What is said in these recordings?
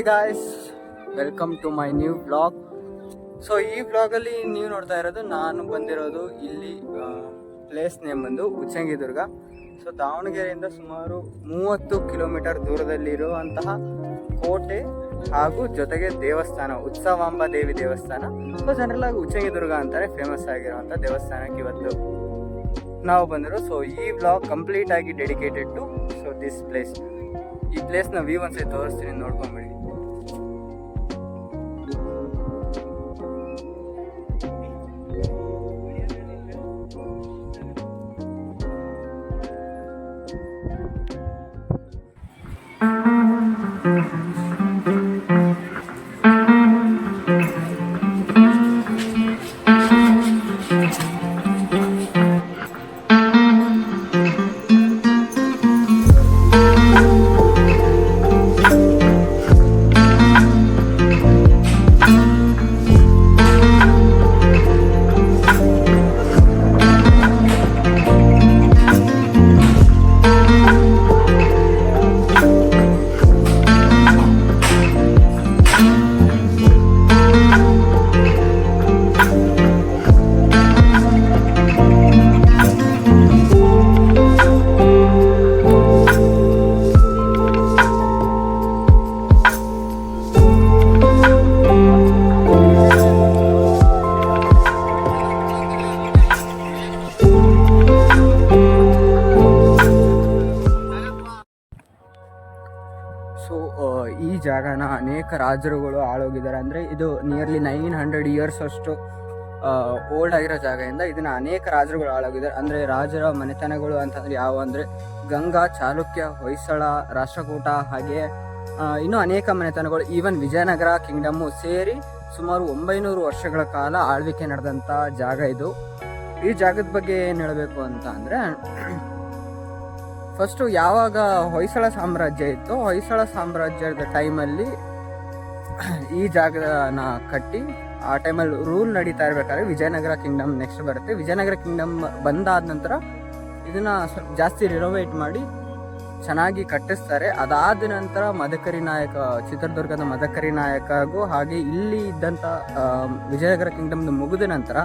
Hi guys, welcome to my new blog. So ಈ ಬ್ಲಾಗಲ್ಲಿ ನೀವು ನೋಡ್ತಾ ಇರೋದು, ನಾನು ಬಂದಿರೋದು ಇಲ್ಲಿ ಪ್ಲೇಸ್ ನೇಮ್ ಬಂದು ಉಚ್ಚಂಗಿದುರ್ಗ. ಸೊ ದಾವಣಗೆರೆಯಿಂದ ಸುಮಾರು 30 ಕಿಲೋಮೀಟರ್ ದೂರದಲ್ಲಿರುವಂತಹ ಕೋಟೆ ಹಾಗೂ ಜೊತೆಗೆ ದೇವಸ್ಥಾನ, ಉತ್ಸವಾಂಬ ದೇವಿ ದೇವಸ್ಥಾನ. ಸೊ ಜನರಲ್ ಆಗಿ ಉಚ್ಚಂಗಿದುರ್ಗ ಅಂತಾರೆ, ಫೇಮಸ್ ಆಗಿರುವಂಥ ದೇವಸ್ಥಾನಕ್ಕೆ ಇವತ್ತು ನಾವು ಬಂದಿರೋ. ಸೊ ಈ ಬ್ಲಾಗ್ ಕಂಪ್ಲೀಟ್ ಆಗಿ ಡೆಡಿಕೇಟೆಡ್ ಟು ದಿಸ್ ಪ್ಲೇಸ್. ಈ ಪ್ಲೇಸ್ನ ವ್ಯೂ ಒಂದ್ಸರಿ ತೋರಿಸ್ತೀನಿ, ನೋಡ್ಕೊಂಬಿಡಿ. ಸೊ ಈ ಜಾಗನ ಅನೇಕ ರಾಜರುಗಳು ಆಳೋಗಿದ್ದಾರೆ. ಅಂದರೆ ಇದು ನಿಯರ್ಲಿ 900 ಇಯರ್ಸ್ ಅಷ್ಟು ಓಲ್ಡ್ ಆಗಿರೋ ಜಾಗದಿಂದ ಇದನ್ನು ಅನೇಕ ರಾಜರುಗಳು ಆಳೋಗಿದ್ದಾರೆ. ಅಂದರೆ ರಾಜರ ಮನೆತನಗಳು ಅಂತಂದರೆ ಯಾವ ಅಂದರೆ ಗಂಗಾ, ಚಾಲುಕ್ಯ, ಹೊಯ್ಸಳ, ರಾಷ್ಟ್ರಕೂಟ, ಹಾಗೆ ಇನ್ನೂ ಅನೇಕ ಮನೆತನಗಳು, ಈವನ್ ವಿಜಯನಗರ ಕಿಂಗ್ಡಮ್ಮು ಸೇರಿ ಸುಮಾರು 900 ವರ್ಷಗಳ ಕಾಲ ಆಳ್ವಿಕೆ ನಡೆದಂಥ ಜಾಗ ಇದು. ಈ ಜಾಗದ ಬಗ್ಗೆ ಏನು ಹೇಳಬೇಕು ಅಂತ ಅಂದರೆ, ಫಸ್ಟು ಯಾವಾಗ ಹೊಯ್ಸಳ ಸಾಮ್ರಾಜ್ಯ ಇತ್ತು, ಹೊಯ್ಸಳ ಸಾಮ್ರಾಜ್ಯದ ಟೈಮಲ್ಲಿ ಈ ಜಾಗನ ಕಟ್ಟಿ ಆ ಟೈಮಲ್ಲಿ ರೂಲ್ ನಡೀತಾ ಇರಬೇಕಾದ್ರೆ ವಿಜಯನಗರ ಕಿಂಗ್ಡಮ್ ನೆಕ್ಸ್ಟ್ ಬರುತ್ತೆ. ವಿಜಯನಗರ ಕಿಂಗ್ಡಮ್ ಬಂದಾದ ನಂತರ ಇದನ್ನು ಜಾಸ್ತಿ ರಿನೋವೇಟ್ ಮಾಡಿ ಚೆನ್ನಾಗಿ ಕಟ್ಟಿಸ್ತಾರೆ. ಅದಾದ ನಂತರ ಮದಕರಿ ನಾಯಕ, ಚಿತ್ರದುರ್ಗದ ಮದಕರಿ ನಾಯಕಗೂ ಹಾಗೆ ಇಲ್ಲಿ ಇದ್ದಂಥ ವಿಜಯನಗರ ಕಿಂಗ್ಡಮ್ದು ಮುಗಿದ ನಂತರ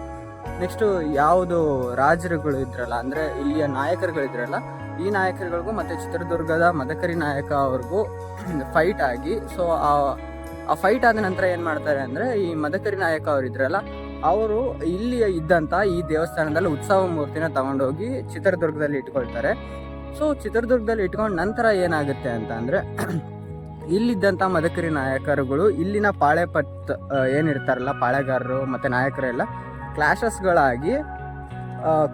ನೆಕ್ಸ್ಟು ಯಾವುದು ರಾಜರುಗಳು ಇದ್ರಲ್ಲ, ಅಂದರೆ ಇಲ್ಲಿಯ ನಾಯಕರುಗಳಿದ್ರಲ್ಲ, ಈ ನಾಯಕರುಗಳಿಗೂ ಮತ್ತು ಚಿತ್ರದುರ್ಗದ ಮದಕರಿ ನಾಯಕ ಅವ್ರಿಗೂ ಫೈಟ್ ಆಗಿ, ಸೊ ಆ ಫೈಟ್ ಆದ ನಂತರ ಏನು ಮಾಡ್ತಾರೆ ಅಂದರೆ, ಈ ಮದಕರಿ ನಾಯಕ ಅವರಿದ್ರಲ್ಲ, ಅವರು ಇಲ್ಲಿ ಇದ್ದಂಥ ಈ ದೇವಸ್ಥಾನದಲ್ಲಿ ಉತ್ಸವ ಮೂರ್ತಿನ ತಗೊಂಡೋಗಿ ಚಿತ್ರದುರ್ಗದಲ್ಲಿ ಇಟ್ಕೊಳ್ತಾರೆ. ಸೊ ಚಿತ್ರದುರ್ಗದಲ್ಲಿ ಇಟ್ಕೊಂಡು ನಂತರ ಏನಾಗುತ್ತೆ ಅಂತ ಅಂದರೆ, ಇಲ್ಲಿದ್ದಂಥ ಮದಕರಿ ನಾಯಕರುಗಳು ಇಲ್ಲಿನ ಪಾಳೆಪತ್ ಏನಿರ್ತಾರಲ್ಲ, ಪಾಳೆಗಾರರು ಮತ್ತು ನಾಯಕರೆಲ್ಲ ಕ್ಲಾಶಸ್ಗಳಾಗಿ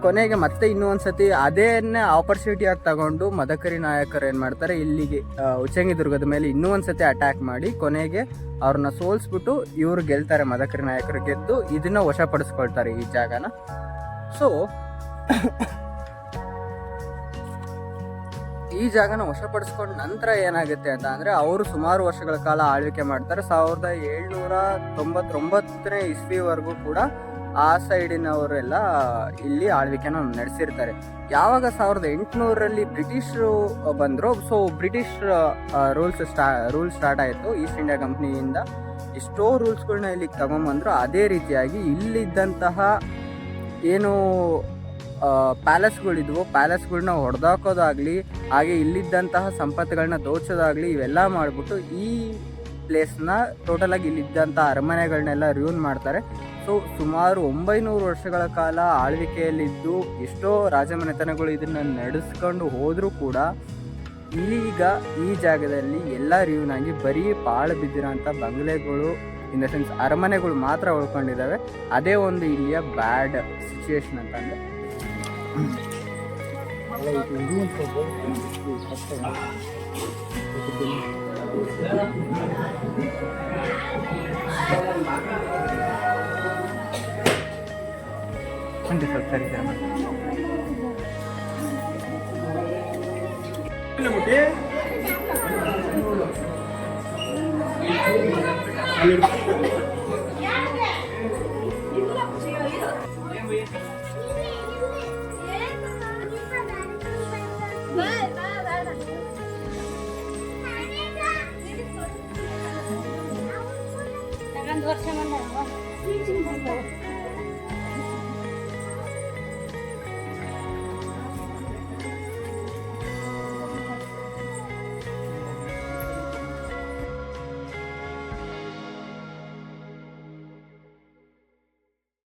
ಕೊನೆಗೆ ಮತ್ತೆ ಇನ್ನೂ ಒಂದು ಸತಿ ಅದೇನೇ ಆಪರ್ಚುನಿಟಿಯಾಗಿ ತಗೊಂಡು ಮದಕರಿ ನಾಯಕರು ಏನು ಮಾಡ್ತಾರೆ, ಇಲ್ಲಿಗೆ ಉಚ್ಚಂಗಿದುರ್ಗದ ಮೇಲೆ ಇನ್ನೂ ಒಂದು ಸತಿ ಅಟ್ಯಾಕ್ ಮಾಡಿ ಕೊನೆಗೆ ಅವ್ರನ್ನ ಸೋಲಿಸ್ಬಿಟ್ಟು ಇವರು ಗೆಲ್ತಾರೆ. ಮದಕರಿ ನಾಯಕರು ಗೆದ್ದು ಇದನ್ನು ವಶಪಡಿಸ್ಕೊಳ್ತಾರೆ ಈ ಜಾಗನ. ಸೊ ಈ ಜಾಗನ ವಶಪಡಿಸ್ಕೊಂಡ ನಂತರ ಏನಾಗುತ್ತೆ ಅಂತ ಅಂದರೆ, ಅವರು ಸುಮಾರು ವರ್ಷಗಳ ಕಾಲ ಆಳ್ವಿಕೆ ಮಾಡ್ತಾರೆ. 1799ನೇ ಇಸ್ವಿವರೆಗೂ ಕೂಡ ಆ ಸೈಡಿನವರೆಲ್ಲ ಇಲ್ಲಿ ಆಳ್ವಿಕೆನ ನಡೆಸಿರ್ತಾರೆ. ಯಾವಾಗ 1800ರಲ್ಲಿ ಬ್ರಿಟಿಷರು ಬಂದರು, ಸೊ ಬ್ರಿಟಿಷ್ ರೂಲ್ ಸ್ಟಾರ್ಟ್ ಆಯಿತು. ಈಸ್ಟ್ ಇಂಡಿಯಾ ಕಂಪ್ನಿಯಿಂದ ಎಷ್ಟೋ ರೂಲ್ಸ್ಗಳನ್ನ ಇಲ್ಲಿಗೆ ತಗೊಂಬಂದರು. ಅದೇ ರೀತಿಯಾಗಿ ಇಲ್ಲಿದ್ದಂತಹ ಏನು ಪ್ಯಾಲೇಸ್ಗಳಿದ್ವು, ಪ್ಯಾಲೇಸ್ಗಳನ್ನ ಹೊಡೆದಾಕೋದಾಗಲಿ, ಹಾಗೆ ಇಲ್ಲಿದ್ದಂತಹ ಸಂಪತ್ತುಗಳನ್ನ ದೋಚೋದಾಗಲಿ, ಇವೆಲ್ಲ ಮಾಡಿಬಿಟ್ಟು ಈ ಪ್ಲೇಸ್ನ ಟೋಟಲಾಗಿ ಇಲ್ಲಿದ್ದಂಥ ಅರಮನೆಗಳನ್ನೆಲ್ಲ ರಿವ್ಯೂನ್ ಮಾಡ್ತಾರೆ. ಸೊ ಸುಮಾರು 900 ವರ್ಷಗಳ ಕಾಲ ಆಳ್ವಿಕೆಯಲ್ಲಿದ್ದು ಎಷ್ಟೋ ರಾಜಮನೆತನಗಳು ಇದನ್ನು ನಡೆಸ್ಕೊಂಡು ಹೋದರೂ ಕೂಡ ಈಗ ಈ ಜಾಗದಲ್ಲಿ ಎಲ್ಲ ರಿವ್ಯೂನಾಗಿ ಬರೀ ಪಾಳು ಬಿದ್ದಿರೋಂಥ ಬಂಗ್ಲೆಗಳು, ಇನ್ ದ ಸೆನ್ಸ್ ಅರಮನೆಗಳು ಮಾತ್ರ ಉಳ್ಕೊಂಡಿದ್ದಾವೆ. ಅದೇ ಒಂದು ಇಲ್ಲಿಯ ಬ್ಯಾಡ್ ಸಿಚುವೇಶನ್ ಅಂತಂದರೆ. ಖಂಡಿತ ಸರಿ ಸರ್. ವರ್ಷ ಬಂದ